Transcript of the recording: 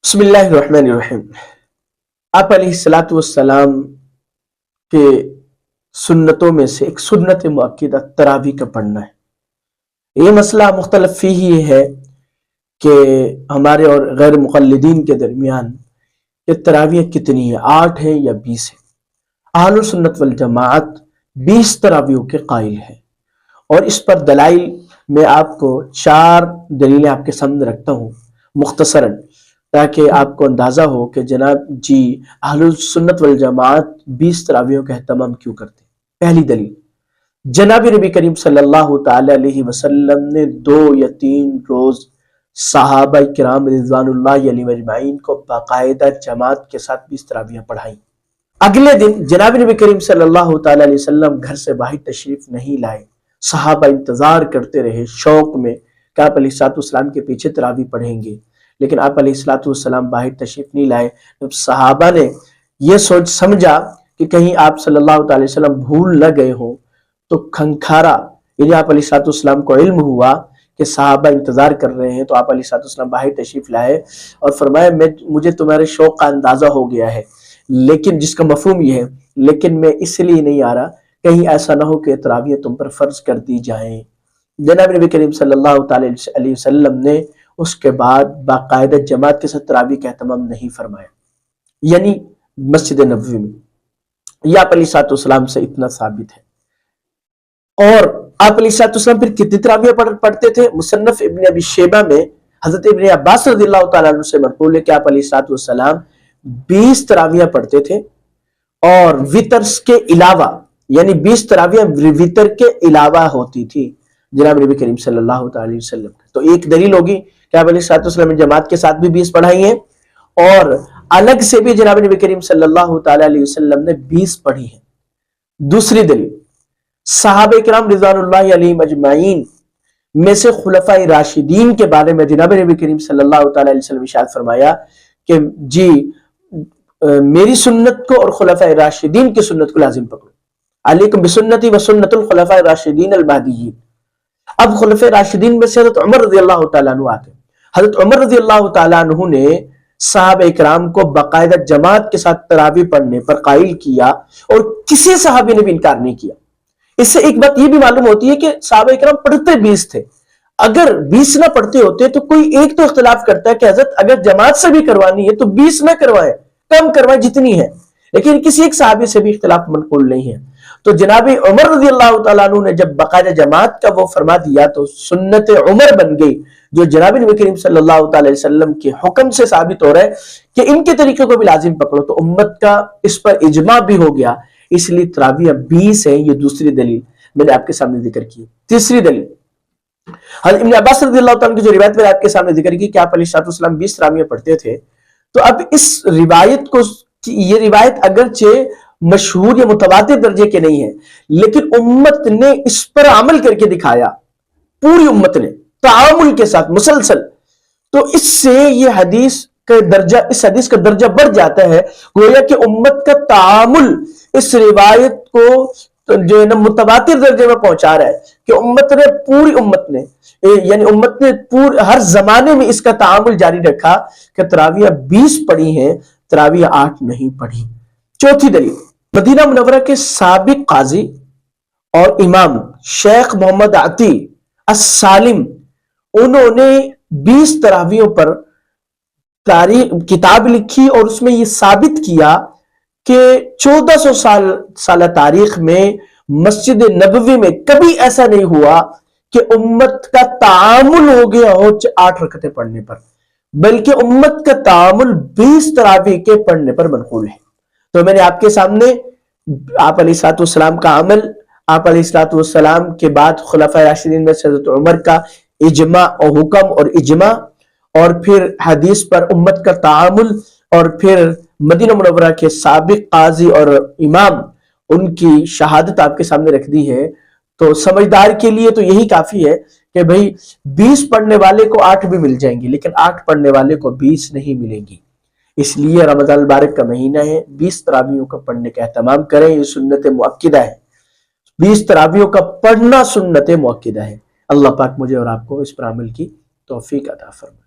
بسم اللہ الرحمن الرحیم۔ آپ علیہ الصلاۃ والسلام کے سنتوں میں سے ایک سنت مؤکدہ تراویح کا پڑھنا ہے۔ یہ مسئلہ مختلف فی ہی ہے کہ ہمارے اور غیر مقلدین کے درمیان یہ تراویح کتنی ہے، 8 ہے یا 20 ہے۔ اہل سنت والجماعت 20 تراویحوں کے قائل ہے، اور اس پر دلائل میں آپ کو 4 دلیلیں آپ کے سامنے رکھتا ہوں مختصراً، تاکہ آپ کو اندازہ ہو کہ جناب جی اہل سنت والجماعت 20 تراویحوں کا اہتمام کیوں کرتے ہیں۔ پہلی دلیل، جناب نبی کریم صلی اللہ تعالی علیہ وسلم نے 2 یا 3 روز صحابہ کرام رضوان اللہ علیہم اجمعین کو باقاعدہ جماعت کے ساتھ 20 تراویحیں پڑھائیں۔ اگلے دن جناب نبی کریم صلی اللہ تعالی علیہ وسلم گھر سے باہر تشریف نہیں لائے، صحابہ انتظار کرتے رہے شوق میں کہ آپ علیہ الصلوۃ والسلام کے پیچھے تراویح پڑھیں گے، لیکن آپ علیہ الصلوۃ والسلام باہر تشریف نہیں لائے۔ جب صحابہ نے یہ سوچ سمجھا کہ کہیں آپ صلی اللہ تعالی وسلم بھول نہ گئے ہوں، تو کھنکھارا یعنی آپ علیہ الصلوۃ والسلام کو علم ہوا کہ صحابہ انتظار کر رہے ہیں، تو آپ علیہ الصلوۃ والسلام باہر تشریف لائے اور فرمایا مجھے تمہارے شوق کا اندازہ ہو گیا ہے، لیکن جس کا مفہوم یہ ہے لیکن میں اس لیے نہیں آ رہا کہیں ایسا نہ ہو کہ تراویح تم پر فرض کر دی جائیں۔ جناب نبی کریم صلی اللہ تعالی علیہ وسلم نے اس کے بعد باقاعدہ جماعت کے ساتھ تراویح کا اہتمام نہیں فرمایا، یعنی مسجد نبوی میں۔ یہ آپ علیہ الصلوۃ والسلام سے اتنا ثابت ہے۔ اور آپ علیہ الصلوۃ والسلام پھر کتنی تراویح پڑھتے تھے؟ مصنف ابن ابی شیبہ میں حضرت ابن عباس رضی اللہ تعالیٰ عنہ سے منقول ہے کہ آپ علیہ الصلوۃ والسلام 20 تراویح پڑھتے تھے، اور وتر کے علاوہ یعنی 20 تراویح وتر کے علاوہ ہوتی تھی جناب نبی کریم صلی اللہ تعالی وسلم۔ تو ایک دلیل ہوگی کہ آپ علیہ الصلوۃ والسلام نے جماعت کے ساتھ بھی 20 پڑھائی ہیں، اور الگ سے بھی جناب نبی کریم صلی اللہ تعالی علیہ وسلم نے 20 پڑھی ہیں۔ دوسری دلیل، صحابہ کرام رضوان اللہ علیہم اجمعین میں سے خلفائے راشدین کے بارے میں جناب نبی کریم صلی اللہ تعالی علیہ وسلم ارشاد فرمایا کہ جی میری سنت کو اور خلفائے راشدین کی سنت کو لازم پکڑو، علیکم بسنتی و سنت الخلفاء الراشدین المہدیین۔ اب خلفائے راشدین میں سے حضرت عمر رضی اللہ تعالیٰ عنہ آتے ہیں۔ حضرت عمر رضی اللہ تعالیٰ عنہ نے صحابہ اکرام کو باقاعدہ جماعت کے ساتھ تراویح پڑھنے پر قائل کیا، اور کسی صحابی نے بھی انکار نہیں کیا۔ اس سے ایک بات یہ بھی معلوم ہوتی ہے کہ صحابہ اکرام پڑھتے 20 تھے۔ اگر 20 نہ پڑھتے ہوتے تو کوئی ایک تو اختلاف کرتا ہے کہ حضرت اگر جماعت سے بھی کروانی ہے تو 20 نہ کروائیں، کم کروائیں جتنی ہے، لیکن کسی ایک صحابی سے بھی اختلاف منقول نہیں ہے۔ تو جناب عمر رضی اللہ تعالیٰ عنہ نے جب باقاعدہ جماعت کا وہ فرما دیا تو سنت عمر بن گئی، جو جناب نبی کریم صلی اللہ تعالی وسلم کے حکم سے ثابت ہو رہا ہے کہ ان کے طریقے کو بھی لازم پکڑو، تو امت کا اس پر اجماع بھی ہو گیا، اس لیے تراویح 20 ہیں۔ یہ دوسری دلیل میں نے آپ کے سامنے ذکر کی۔ تیسری دلیل، حضرت ابن عباس رضی اللہ تعالیٰ عنہ کی جو روایت میں نے آپ کے سامنے ذکر کی کہ آپ علیہ الصلوۃ والسلام 20 تراویح پڑھتے تھے، تو اب اس روایت کو، یہ روایت اگرچہ مشہور یا متواتر درجے کے نہیں ہے، لیکن امت نے اس پر عمل کر کے دکھایا، پوری امت نے تعامل کے ساتھ مسلسل، تو اس سے یہ حدیث کا درجہ، اس حدیث کا درجہ بڑھ جاتا ہے، گویا کہ امت کا تعامل اس روایت کو جو ہے نا متواتر درجے میں پہنچا رہا ہے کہ امت نے، پوری امت نے، یعنی امت نے ہر زمانے میں اس کا تعامل جاری رکھا کہ تراویح 20 پڑھی ہیں، تراویح 8 نہیں پڑھی۔ چوتھی دلیل، مدینہ منورہ کے سابق قاضی اور امام شیخ محمد عطی السالم، انہوں نے 20 تراویحوں پر کتاب لکھی، اور اس میں یہ ثابت کیا کہ 1400 سالہ تاریخ میں مسجد نبوی میں کبھی ایسا نہیں ہوا کہ امت کا تعامل ہو گیا ہو 8 رکعتیں پڑھنے پر، بلکہ امت کا تعامل 20 تراویح کے پڑھنے پر منقول ہے۔ تو میں نے آپ کے سامنے آپ علیہ الصلوۃ والسلام کا عمل، آپ علیہ الصلوۃ والسلام کے بعد خلفائے راشدین میں سے حضرت عمر کا اجماع اور حکم اور اجماع، اور پھر حدیث پر امت کا تعامل، اور پھر مدینہ منورہ کے سابق قاضی اور امام، ان کی شہادت آپ کے سامنے رکھ دی ہے۔ تو سمجھدار کے لیے تو یہی کافی ہے کہ بھئی 20 پڑھنے والے کو 8 بھی مل جائیں گی، لیکن 8 پڑھنے والے کو 20 نہیں ملیں گی۔ اس لیے رمضان المبارک کا مہینہ ہے، 20 تراویحوں کا پڑھنے کا اہتمام کریں، یہ سنت مؤکدہ ہے۔ 20 تراویحوں کا پڑھنا سنت مؤکدہ ہے۔ اللہ پاک مجھے اور آپ کو اس پر عمل کی توفیق عطا فرمائے۔